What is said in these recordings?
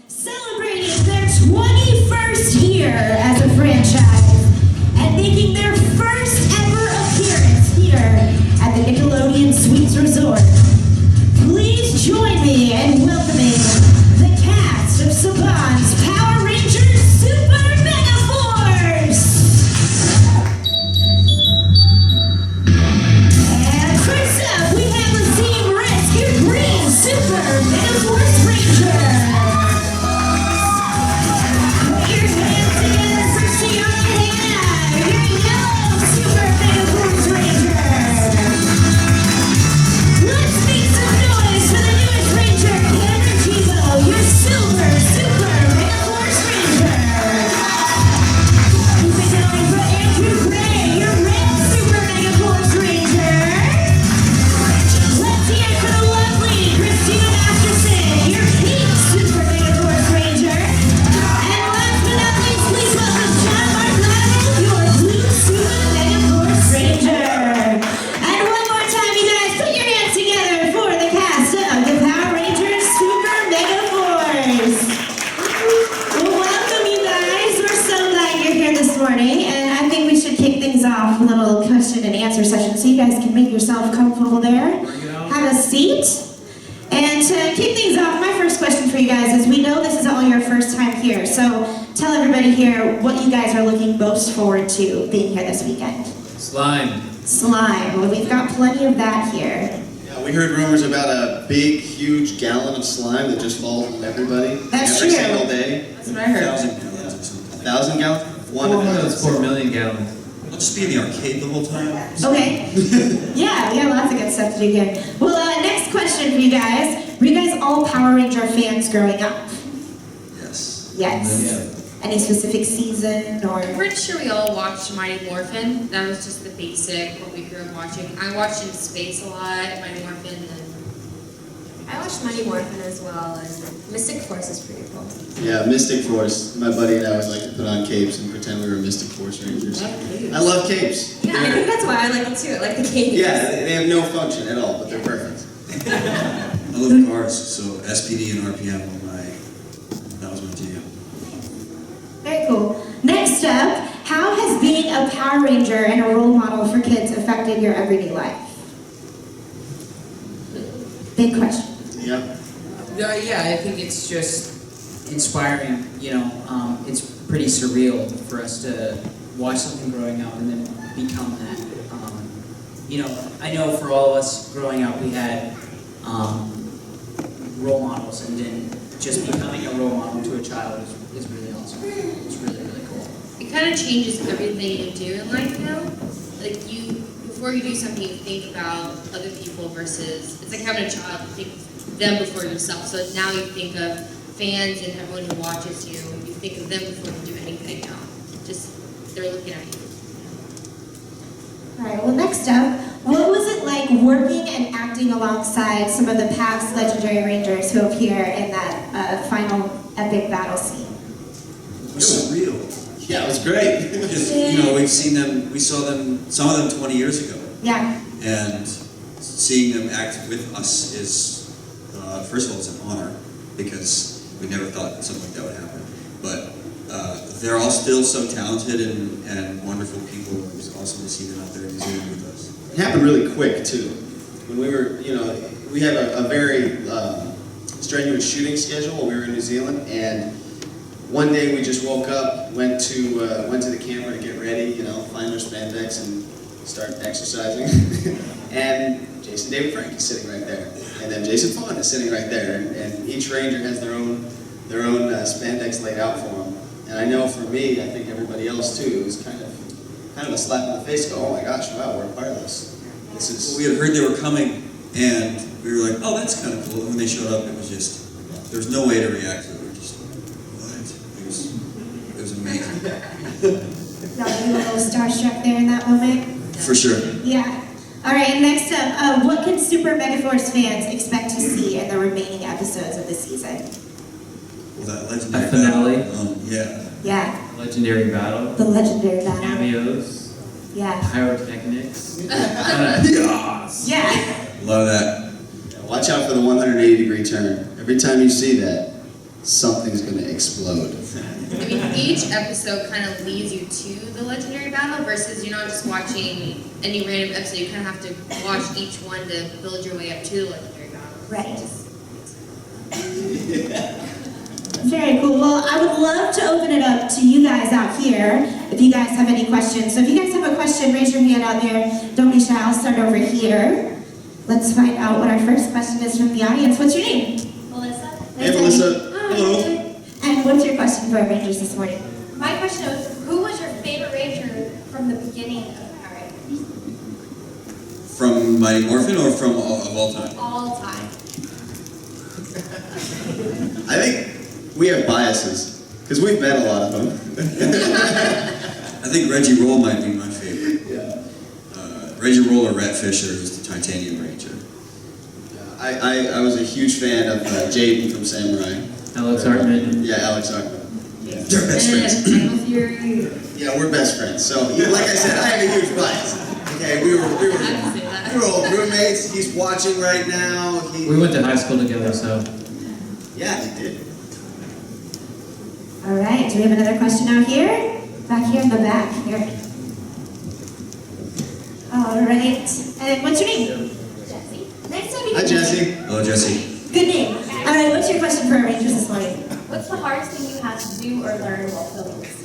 celebrating their 21st year as a franchise and making their first ever appearance here at the Nickelodeon Suites Resort. Please join me in welcoming the cast of Saban's Power Rangers Super Megaforce! And first up, we have Azim Rizk, your green Super Megaforce Ranger! Put your hands together for Ciara Hanna, your yellow Super Megaforce Ranger! Let's make some noise for the newest Ranger, Jebo, your silver Super Megaforce Ranger! Keep it going for Andrew Gray, your red Super Megaforce Ranger! Let's hear it for the lovely Christina Masterson, your pink Super Megaforce Ranger! And last but not least, please welcome John Mark, your blue Super Megaforce Ranger! And one more time, you guys, put your hands together for the cast of the Power Rangers Super Megaforce! Well, welcome, you guys. We're so glad you're here this morning, and I think we should kick things off with a little question and answer session so you guys can make yourself comfortable there. Have a seat. And to kick things off, my first question for you guys is, we know this is all your first time here, so tell everybody here what you guys are looking most forward to being here this weekend. Slime. Slime. Well, we've got plenty of that here. Yeah, we heard rumors about a big, huge gallon of slime that just falls on everybody That's every true. single day. That's what I heard. 1,000 gallons or something. 1,000 gallons? That's 4 million gallons. I'll just be in the arcade the whole time. Okay. Yeah, we got lots of good stuff to do here. Well, next question for you guys. Were you guys all Power Ranger fans growing up? Yes. Yes. Any specific season or? I'm pretty sure we all watched Mighty Morphin. That was just the basic, what we grew up watching. I watched In Space a lot, Mighty Morphin, and I watched Mighty Morphin as well, and Mystic Force is pretty cool. Yeah, Mystic Force. My buddy and I would like to put on capes and pretend we were Mystic Force Rangers. I love capes. Yeah, I think that's why I like it too. I like the cake. Yeah, they have no function at all, but they're perfect. I love cars, so SPD and RPM that was my jam. Very cool. Next up, how has being a Power Ranger and a role model for kids affected your everyday life? Big question. Yeah. Yeah, I think it's just inspiring. It's pretty surreal for us to watch something growing up and then become that. I know for all of us growing up, we had role models, and then just becoming a role model to a child is really awesome. It's really, really cool. it kind of changes everything you do in life now. Like before you do something, you think about other people versus, it's like having a child, you think of them before yourself. So now you think of fans and everyone who watches you, you think of them before you do anything now. Just, they're looking at you. All right, well, next up, what was it like working and acting alongside some of the past legendary Rangers who appear in that final epic battle scene? It was surreal. Yeah, it was great. Because, we saw them, some of them 20 years ago. Yeah. And seeing them act with us is, first of all, it's an honor, because we never thought something like that would happen. But they're all still so talented and wonderful people. It was awesome to see them out there in New Zealand with us. It happened really quick, too. When we were, we had a very strenuous shooting schedule when we were in New Zealand, and one day we just woke up, went to the camera to get ready, find our spandex and start exercising. And Jason David Frank is sitting right there, and then Jason Fawn is sitting right there, and each Ranger has their own spandex laid out for them. And I know for me, I think everybody else too, it was kind of a slap in the face. Go, oh my gosh, wow, we're a part of this. This is. We had heard they were coming, and we were like, oh, that's kind of cool. And when they showed up, it was just, there was no way to react to it. We were just, what? It was amazing. Y'all you a little starstruck there in that moment? For sure. Yeah. All right, and next up, what can Super Megaforce fans expect to see in the remaining episodes of the season? Well, that legendary A finale. battle. Yeah. Yeah, Legendary battle. the legendary battle. Cameos. Yeah. Pyrotechnics. Yes. Yeah. Love that. Watch out for the 180-degree turn. Every time you see that, something's gonna explode. I mean, each episode kind of leads you to the legendary battle versus you're not just watching any random episode. You kind of have to watch each one to build your way up to the legendary battle. Right. Very cool. Well, I would love to open it up to you guys out here if you guys have any questions. So if you guys have a question, raise your hand out there. Don't be shy. I'll start over here. Let's find out what our first question is from the audience. What's your name? Melissa? Hey, Melissa. Hello. And what's your question for our Rangers this morning? My question was, who was your favorite Ranger from the beginning of the parade? From Mighty Morphin or from of all time? All time. I think we have biases, because we've met a lot of them. I think Reggie Roll might be my favorite. Yeah. Reggie Roll or Rhett Fisher, who's the Titanium Ranger. I was a huge fan of Jebo from Samurai. Alex Hartman. Yeah, Alex Hartman. They're best friends. Primal Fury. Yeah, we're best friends. So, like I said, I have a huge bias. Okay, we were old roommates. He's watching right now. We went to high school together, so. Yeah, he did. All right. Do we have another question out here? Back here in the back here. All right. And what's your name? Jesse. Nice to meet you. Hi, Jesse. Hello, Jesse. Good name. All right. What's your question for our Rangers this morning? What's the hardest thing you had to do or learn while filming this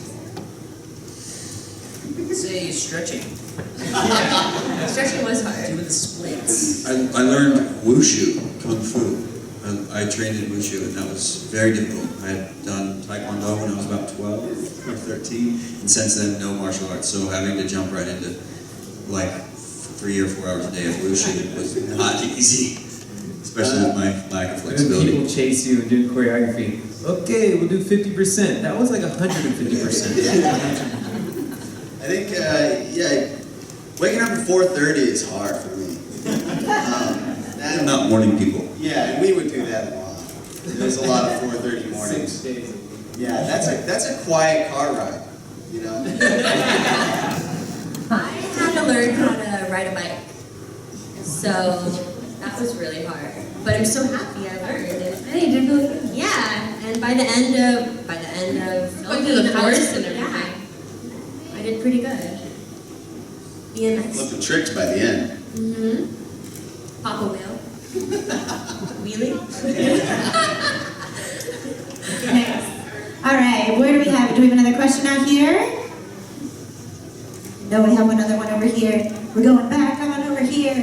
season? Say stretching. Stretching was hard. Doing the splits. I learned wushu, kung fu. I trained in wushu, and that was very difficult. I had done taekwondo when I was about 12 or 13, and since then, no martial arts. So having to jump right into like 3 or 4 hours a day of wushu was not easy, especially with my lack of When flexibility. people chase you and do choreography, okay, we'll do 50%. That was like 150%. I think, yeah, waking up at 4:30 is hard for me. I'm not morning people. Yeah, and we would do that a lot. There's a lot of 4:30 mornings. 6 days. Yeah, that's a quiet car ride, you know? I had to learn how to ride a bike. So that was really hard. But I'm so happy I learned it. Hey, you did really good. Yeah, and by the end of Going through the filming, I was- forest and yeah, everything. I did pretty good. Being nice. Flipping tricks by the end. Mm-hmm. Pop a wheel. Wheelie. Nice. All right. Where do we have it? Do we have another question out here? No, we have another one over here. We're going back on over here.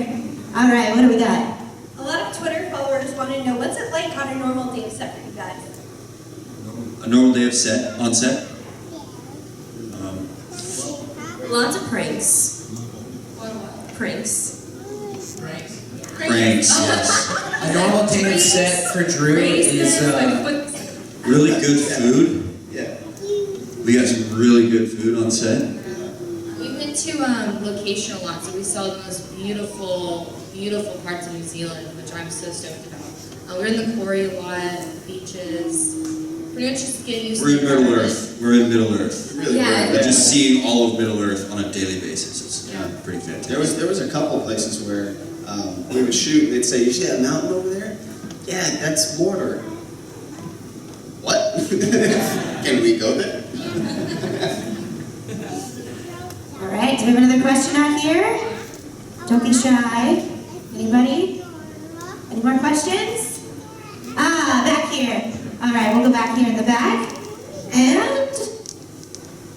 All right. What do we got? A lot of Twitter followers want to know, what's it like on a normal day of set for you guys? A normal day of on set. Lots of pranks. Pranks. Pranks, yes. A normal day of set for Drew is Really good food. Yeah. We got some really good food on set. We went to location a lot, so we saw the most beautiful, beautiful parts of New Zealand, which I'm so stoked about. We're in the quarry a lot, beaches. Pretty much just getting used We're to in Middle Earth. We're in Middle Earth. Really Yeah, good. But just seeing all of Middle Earth on a daily basis is pretty fantastic. There was a couple places where we would shoot and they'd say, "You see that mountain over there? Yeah, that's Mordor." What? Can we go there? All right. Do we have another question out here? Don't be shy. Anybody? Any more questions? Ah, back here. All right. We'll go back here in the back. And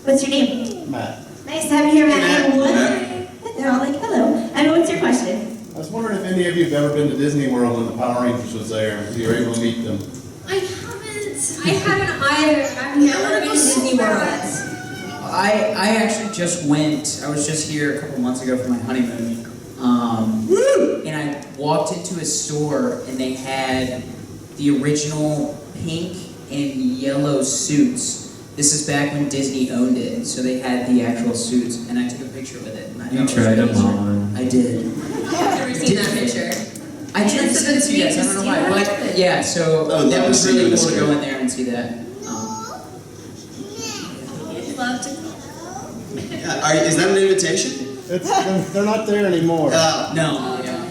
what's your name? Matt, Nice to have you here, Matt. Matt. And what? Matt. They're all like, hello. And what's your question? I was wondering if any of you have ever been to Disney World when the Power Rangers was there, if you were able to meet them. I haven't either. I've never been to Disney World. I actually just went. I was just here a couple months ago for my honeymoon. And I walked into a store and they had the original pink and yellow suits. This is back when Disney owned it, so they had the actual suits, and I took a picture with it. And I thought You it was tried them really sweet. on. I did. I've never seen that picture. I did send it to you guys. I don't know why. But yeah, so I would that love was to see really you cool to this go year. in there and see that. I'd love to. Yeah. Is that an invitation? They're not there anymore. No. Yeah.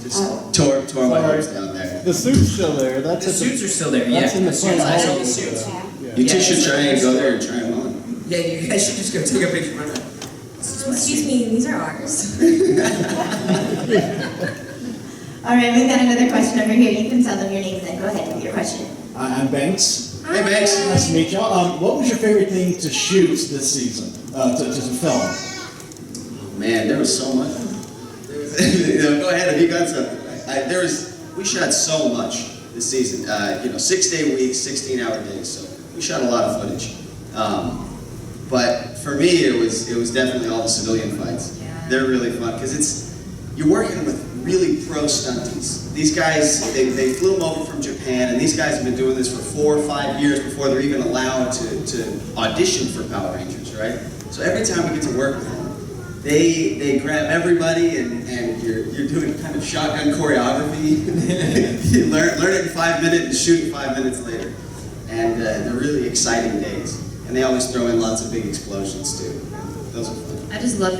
Just tore my hopes down there. The suit's still there, that's The at suits are still there, yeah. That's in the The suits, front I saw hall. the suits. Yeah. You two Yeah, should it's try like- and go there and try them on. Yeah, you guys should just go take a picture of it. Excuse me, these are ours. All right, we've got another question over here. You can tell them your name and then go ahead with your question. I'm Banks. Hey, Max. Nice to meet y'all. What was your favorite thing to shoot this season, to film? Oh, man, there was so much. Go ahead if you got something. We shot so much this season. 6-day weeks, 16-hour days. So we shot a lot of footage. But for me, it was definitely all the civilian fights. Yeah. They're really fun because you're working with really pro stunties. These guys, they flew them over from Japan, and these guys have been doing this for 4 or 5 years before they're even allowed to audition for Power Rangers, right? So every time we get to work with them, they grab everybody, and you're doing kind of shotgun choreography. You learn it in 5 minutes and shoot it 5 minutes later. And they're really exciting days. And they always throw in lots of big explosions too. Those are fun. I just love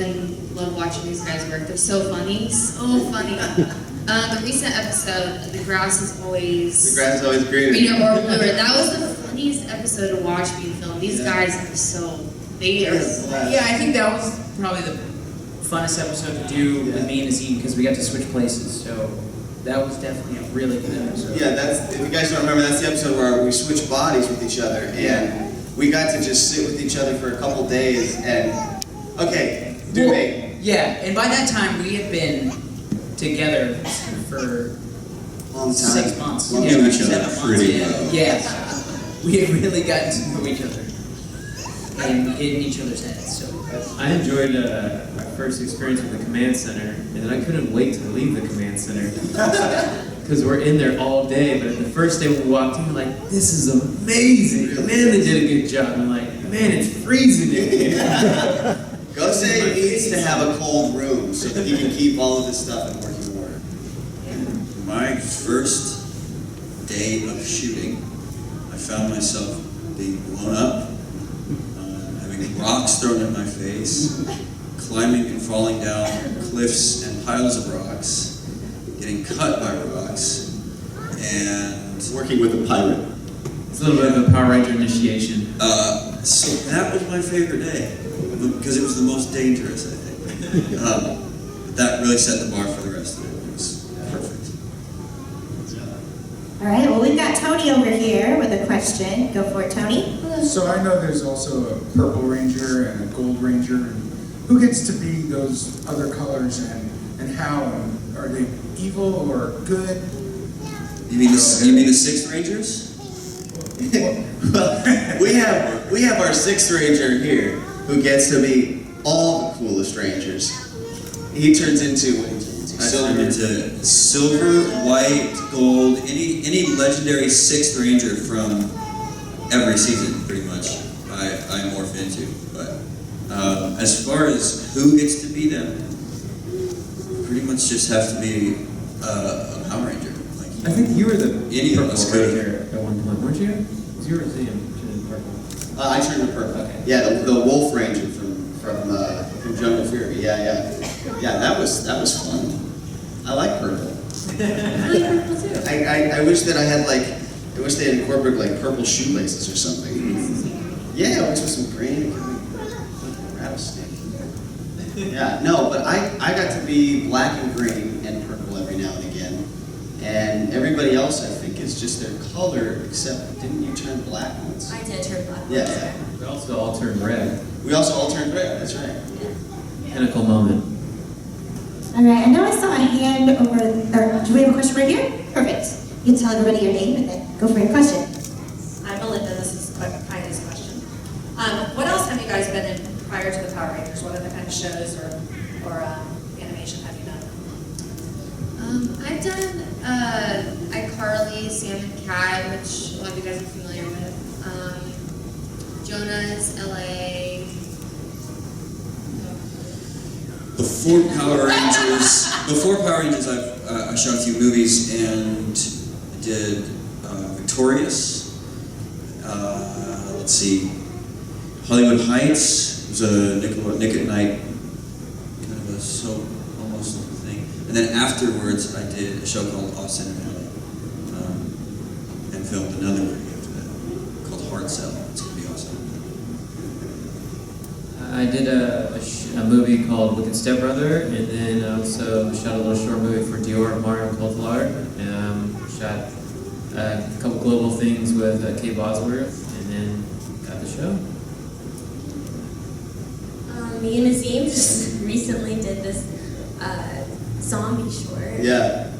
watching these guys work. They're so funny, so funny. The recent episode, the grass is always The grass is always greener. greener or bluer. That was the funniest episode to watch being filmed. These guys are they are. Yeah, I think that was probably the funnest episode to do with me and Azim because we got to switch places. So that was definitely a really good episode. Yeah, if you guys don't remember, that's the episode where we switched bodies with each other, and we got to just sit with each other for a couple days, and okay, do me. Yeah, and by that time we had been together for Long time. 6 months. Long We time. knew each other 7 months, pretty yeah. well. Yeah, we had really gotten to know each other and get in each other's heads. So I enjoyed my first experience with the command center, and then I couldn't wait to leave the command center because we're in there all day. But the first day we walked in, we're like, "This is amazing! Man, they did a good job." And I'm like, "Man, it's freezing in here." Go say he needs to have a cold room so that he can keep all of this stuff in working order. My first day of shooting, I found myself being blown up, having rocks thrown in my face, climbing and falling down cliffs and piles of rocks, getting cut by rocks, and Working with a pirate. It's a little bit of a Power Ranger initiation. so that was my favorite day because it was the most dangerous, I think. That really set the bar for the rest of it. It was perfect. All right, well, we've got Tony over here with a question. Go for it, Tony. So I know there's also a purple ranger and a gold ranger, and who gets to be those other colors and how? And are they evil or good? You mean the Sixth Rangers? Well, we have our sixth ranger here who gets to be all the coolest rangers. He turns into what he turns into? I Silver. turned into silver, white, gold, any legendary Sixth Ranger from every season, pretty much. I morph into. But as far as who gets to be them, pretty much just have to be a Power Ranger. Like, I think you were the Any of purple us could. ranger at one point, weren't you? It was you or Azim in purple. I turned to purple. Okay. Yeah, the Wolf Ranger from Jungle Fury. Yeah. That was fun. I like purple. I wish that I had I wish they had incorporated like purple shoelaces or something. Yeah, which was some green. Rattlesnake. Yeah, no, but I got to be black and green and purple every now and again. And everybody else, I think, is just their color, except didn't you turn black once? I did turn black. Yeah. We also all turned red. We also all turned red, that's right. Pinnacle moment. All right, I know I saw a hand over, or do we have a question right here? Perfect. You can tell everybody your name and then go for your question. I'm Melinda, this is Heidi's question. What else have you guys been in prior to the Power Rangers? What other kind of shows or animation have you done? I've done iCarly, Sam and Cat, which a lot of you guys are familiar with. Jonah's, LA. Before Power Rangers, I shot a few movies and did Victorious. Let's see, Hollywood Heights. It was a Nick at Night kind of a soap almost thing. And then afterwards, I did a show called Austin and LA. filmed another movie after that called Hard Sell. It's gonna be awesome. I did a movie called Wicked Stepbrother, and then I also shot a little short movie for Dior Mario Cultivar. Shot a couple global things with Kate Bosworth, and then got the show. Me and Azim just recently did this zombie short. Yeah,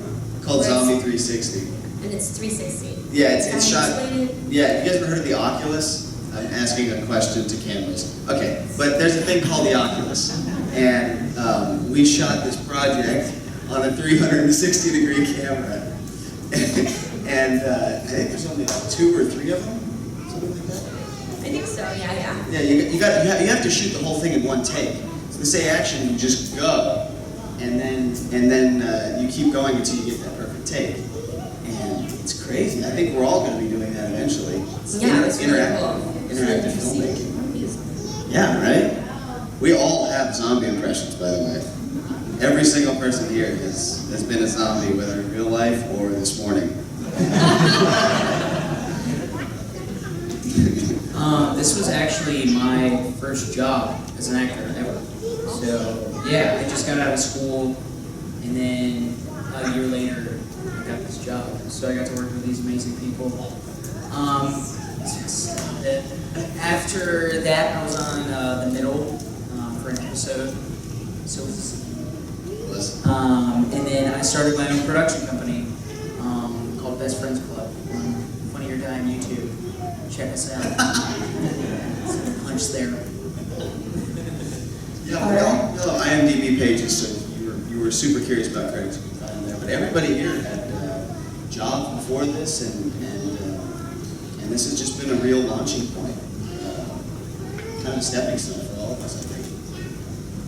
called Where it's- Zombie 360. And it's 360. Yeah, it's shot. Translated. Yeah, have you guys ever heard of the Oculus? I'm asking a question to cameras. Okay, but there's a thing called the Oculus, and we shot this project on a 360-degree camera, and I think there's only like 2 or 3 of them, something like that. I think so, yeah. Yeah, you have to shoot the whole thing in one take. So they say action, you just go, and then you keep going until you get that perfect take. And it's crazy. I think we're all going to be doing that eventually. Yeah, it's really cool. Interactive filmmaking. Yeah, right? We all have zombie impressions, by the way. Every single person here has been a zombie, whether in real life or this morning. This was actually my first job as an actor ever. So, yeah, I just got out of school, and then a year later, I got this job. So I got to work with these amazing people. After that, I was on The Middle for an episode. So it was, and then I started my own production company called Best Friends Club. Funny or Die on YouTube. Check us out. Punch there. Yeah, we all know IMDb pages, so you were super curious about credits you can find there. But everybody here had jobs before this, and this has just been a real launching point. Kind of a stepping stone for all of us, I think.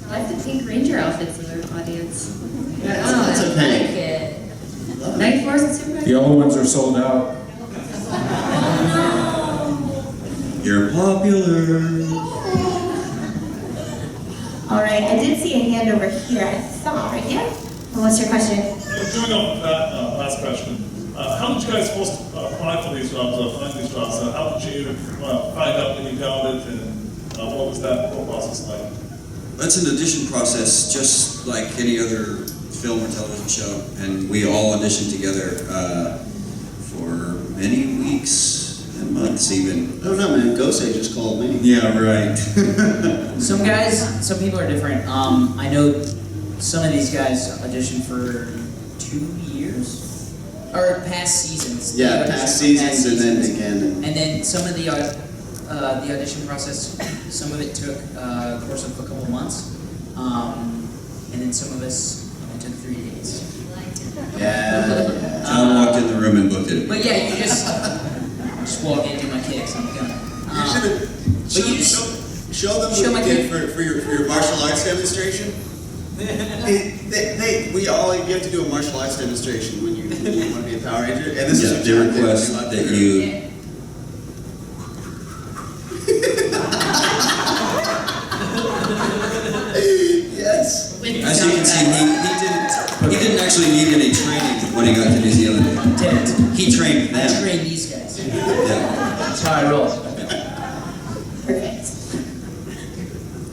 I like the Pink Ranger outfits in the audience. Yeah, that's I a like penny. it. Megaforce and Super. The old ones are sold out. You're popular. All right, I did see a hand over here. I thought, right here. What's your question? Doing on that last question, how did you guys supposed to apply for these jobs, find these jobs? How did you find out when you got it, and what was that whole process like? That's an audition process, just like any other film or television show, and we all auditioned together for many weeks and months even. I don't know, man. Gosei just called me. Yeah, right. Some people are different. I know some of these guys auditioned for 2 years, or past seasons. They Yeah, auditioned past for seasons and then again. And then some of the audition process, some of it took a course of a couple months, and then some of us it took 3 days. Yeah. John walked in the room and booked it. But yeah, you just walk in, do my kicks, I'm done. Show them Show what my you did for your martial arts demonstration. You have to do a martial arts demonstration when you want to be a Power Ranger, and this is Yeah, what they John did. request that you. Yes. As you can see, he didn't actually need any training when he got to New Zealand. Didn't. He trained I them. train these guys. Yeah. That's how I roll. Perfect.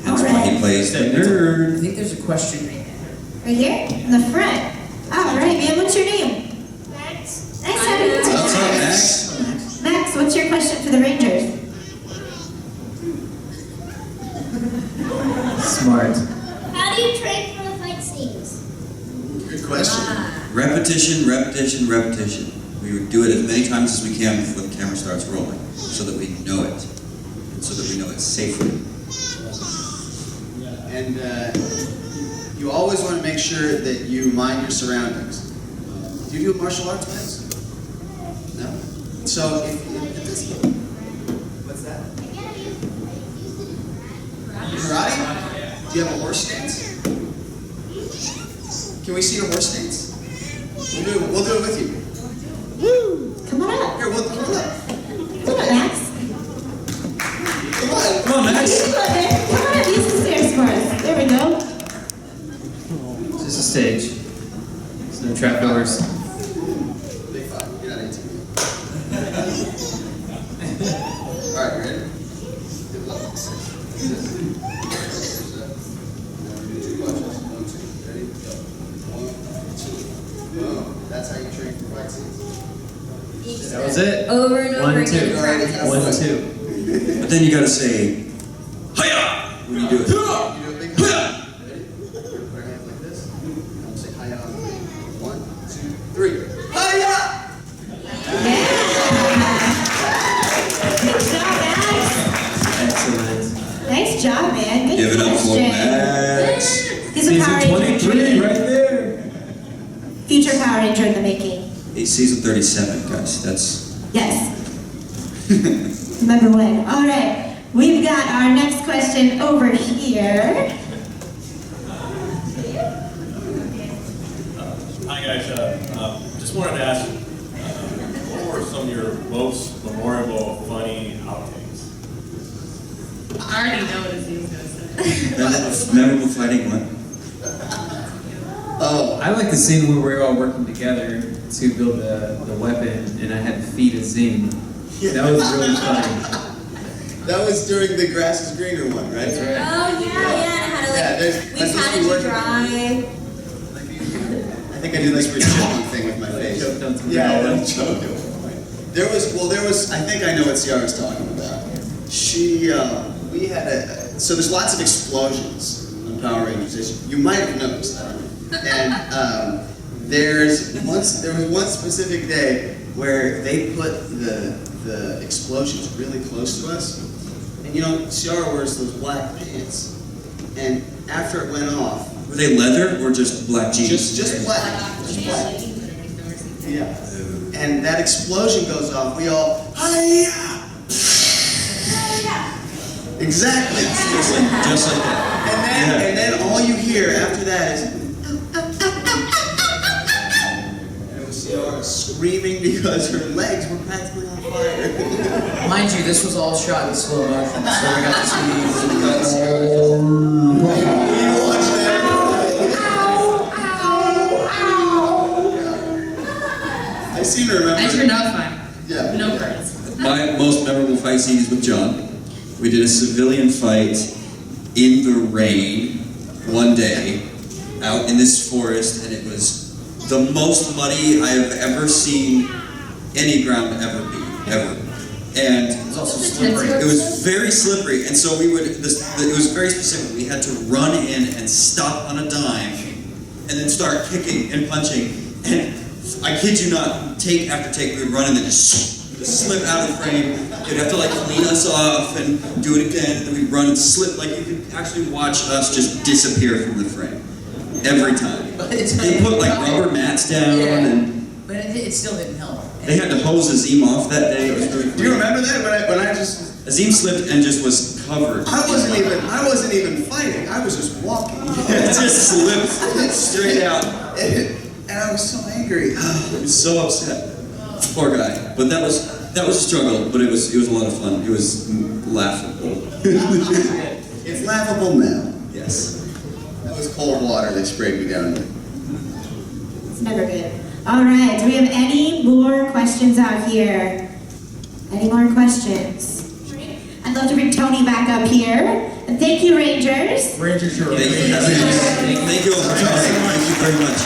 That's why he plays the I nerd. think there's a question right there. Right here, in the front. All right, man. What's your name? Max? Nice having you. What's up, Max? Max, what's your question for the Rangers? Smart. How do you train for the fight scenes? Good question. Repetition, repetition, repetition. We would do it as many times as we can before the camera starts rolling, so that we know it, so that we know it safely. And you always want to make sure that you mind your surroundings. Do you do martial arts, Max? No. So what's that? Karate? Do you have a horse stance? Can we see your horse stance? We'll do it with you. Woo! Come on up. Here, come on up. Come on, Max. Come on. Come on, Max. Come on, man. Come on up. Use the stairs for us. There we go. It's just a stage. There's no trapdoors. Big five. You're not 18 yet. That's how you train for fight scenes. That was it. Over and over One, again. two. Practice. 1, 2. But then you gotta say, hiya! When you do it. You do a big hiya. Ready? Put our hands like this. And say hiya on 3. 1, 2, 3. Hiya! Good job, Max. Excellent. Nice job, man. Good Give it up for question. Max. He's a Power Season Ranger 23 right there. future Power Ranger in the making. Hey, season 37, guys. That's. Yes. Remember when? All right. We've got our next question over here. Hi guys, just wanted to ask, what were some of your most memorable, funny outtakes? I already know what Azim's gonna say. Memorable fighting one. Oh, I like the scene where we were all working together to build the weapon, and I had to feed Azim. That was really funny. that was during the grass is greener one, right? That's right. Oh, yeah, and how to Yeah, there's- we that's supposed to be patted you working. dry. I think I did this weird chipmunk thing with my face. Choked on some Yeah, granola. I choked it. There was, I think I know what Ciara's talking about. We had so there's lots of explosions on Power Rangers. You might have noticed that. And there was one specific day where they put the explosions really close to us. And you know, Ciara wears those black pants. And after it went off, Were they leather or just black jeans? just black. Just black. Yeah. And that explosion goes off, we all, hiya! Exactly. Just like that. And then all you hear after that is, and it was Ciara screaming because her legs were practically on fire. Mind you, this was all shot in slow motion, so we got to see You watch that? I seem to remember. I turned out fine. Yeah. No burns. My most memorable fight scene is with John. We did a civilian fight in the rain one day out in this forest, and it was the most muddy I have ever seen any ground ever be, ever. And it was also slippery. it was very slippery, and so it was very specific. We had to run in and stop on a dime, and then start kicking and punching. And I kid you not, take after take, we would run and then just slip out of the frame. They'd have to like clean us off and do it again, and then we'd run and slip. Like you could actually watch us just disappear from the frame every time. But it's They put like rubber mats down, Yeah. and But it still didn't help. they had to hose Azim off that day. It was really Do you remember that when I just Azim slipped and just was covered. I wasn't even fighting. I was just walking. It just slipped straight out. And I was so angry. I was so upset. Poor guy. But that was a struggle, but it was a lot of fun. It was laughable. It's laughable now. Yes. That was cold water they sprayed me down with. It's never good. All right. Do we have any more questions out here? Any more questions? I'd love to bring Tony back up here. And thank you, Rangers. Rangers, you're Thank you for having us. Thank you all for coming. Thank you very much.